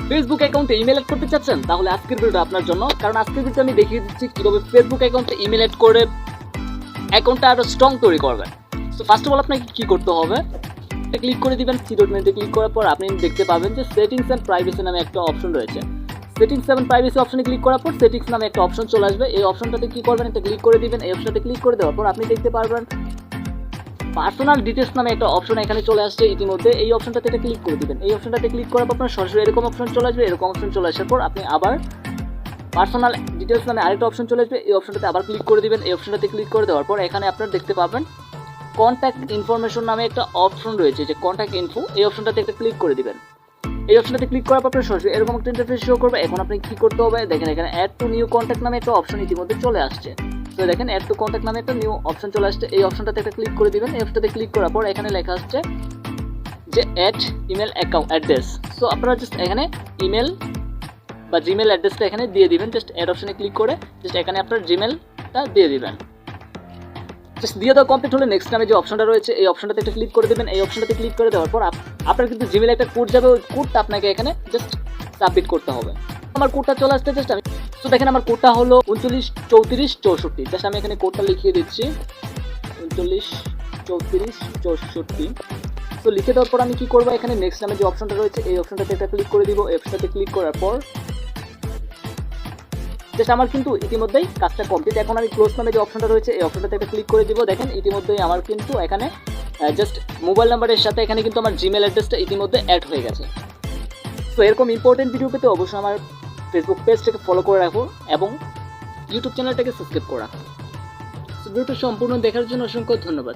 Facebook অ্যাকাউন্টে email add করতে চাচ্ছেন, তাহলে আজকের ভিডিওটা আপনার জন্য। কারণ আজকের ভিডিওতে আমি দেখিয়ে দিচ্ছি কীভাবে ফেসবুক অ্যাকাউন্টে ইমেল অ্যাড করে অ্যাকাউন্টটা আরও স্ট্রং তৈরি করবেন। সো ফার্স্ট অফ অল আপনাকে কী করতে হবে, এটা ক্লিক করে দিবেন। থ্রি ডট মেনুতে ক্লিক করার পর আপনি দেখতে পাবেন যে সেটিংস অ্যান্ড প্রাইভেসি নামে একটা অপশন রয়েছে। সেটিংস এবং প্রাইভেসি অপশনে ক্লিক করার পর সেটিংস নামে একটা অপশন চলে আসবে। এই অপশনটাতে কী করবেন, এটা ক্লিক করে দিবেন। এই অপশনটাতে ক্লিক করে দেওয়ার পর আপনি দেখতে পারবেন পার্সোনাল ডিটেলস নামে একটা অপশন এখানে চলে আসছে ইতিমধ্যে। এই অপশনটাতে এটা ক্লিক করে দিবেন। এই অপশনটাতে ক্লিক করার পর আপনার সরাসরি এরকম অপশন চলে আসবে। এরকম অপশন চলে আসার পর আপনি আবার পার্সোনাল ডিটেলস নামে আরেকটা অপশন চলে আসবে। এই অপশনটাতে আবার ক্লিক করে দিবেন। এই অপশনটাতে ক্লিক করে দেওয়ার পর এখানে আপনারা দেখতে পাবেন কন্ট্যাক্ট ইনফরমেশন নামে একটা অপশন রয়েছে, যে কন্ট্যাক্ট ইনফো। এই অপশনটাতে একটা ক্লিক করে দিবেন। এই অপশনটাতে ক্লিক করার পর আপনার সরাসরি এরকম একটা ইন্টারফেস শো করবে। এখন আপনি কী করতে হবে, দেখেন এখানে অ্যাড টু নিউ কন্ট্যাক্ট নামে একটা অপশন ইতিমধ্যে চলে আসছে। তো দেখেন অ্যাড টু কন্ট্যাক্ট নামে একটা নিউ অপশন চলে আসছে। এই অপশনটাতে একটা ক্লিক করে দিবেন। এই অপশনটাতে ক্লিক করার পর এখানে লেখা আসছে যে add email account address. So আপনারা জাস্ট এখানে ইমেল বা জিমেল অ্যাড্রেসটা এখানে দিয়ে দিবেন। জাস্ট অ্যাড অপশনে ক্লিক করে জাস্ট এখানে আপনার জিমেলটা দিয়ে দিবেন। জাস্ট দিয়ে দেওয়া কমপ্লিট হলে নেক্সট নামে যে অপশনটা রয়েছে এই অপশনটাতে একটা ক্লিক করে দেবেন। এই অপশনটাতে ক্লিক করে দেওয়ার পর আপনার কিন্তু জিমেলে একটা কোড যাবে। ওই কোডটা আপনাকে এখানে জাস্ট সাবমিট করতে হবে। আমার কোডটা চলে আসতে জাস্ট আমি তো দেখেন আমার কোডটা হলো 393464। জাস্ট আমি এখানে কোডটা লিখিয়ে দিচ্ছি 393464। তো লিখে দেওয়ার পর আমি কী করবো, এখানে নেক্সট নামে যে অপশনটা রয়েছে এই অপশনটাতে একটা ক্লিক করে দিব। এই অপশনটাতে ক্লিক করার পর জাস্ট আমার কিন্তু ইতিমধ্যেই কাজটা কমপ্লিট। এখন আমি ক্লোজ নামে যে অপশনটা রয়েছে এই অপশনটাতে একটা ক্লিক করে দিব। দেখেন ইতিমধ্যেই আমার কিন্তু এখানে জাস্ট মোবাইল নাম্বারের সাথে এখানে কিন্তু আমার জিমেল অ্যাড্রেসটা ইতিমধ্যে অ্যাড হয়ে গেছে। সো এরকম ইম্পর্টেন্ট ভিডিও পেতে অবশ্যই আমার ফেসবুক পেজটাকে ফলো করে রাখো এবং ইউটিউব চ্যানেলটাকে সাবস্ক্রাইব করে রাখো। সো ভিডিওটা সম্পূর্ণ দেখার জন্য অসংখ্য ধন্যবাদ।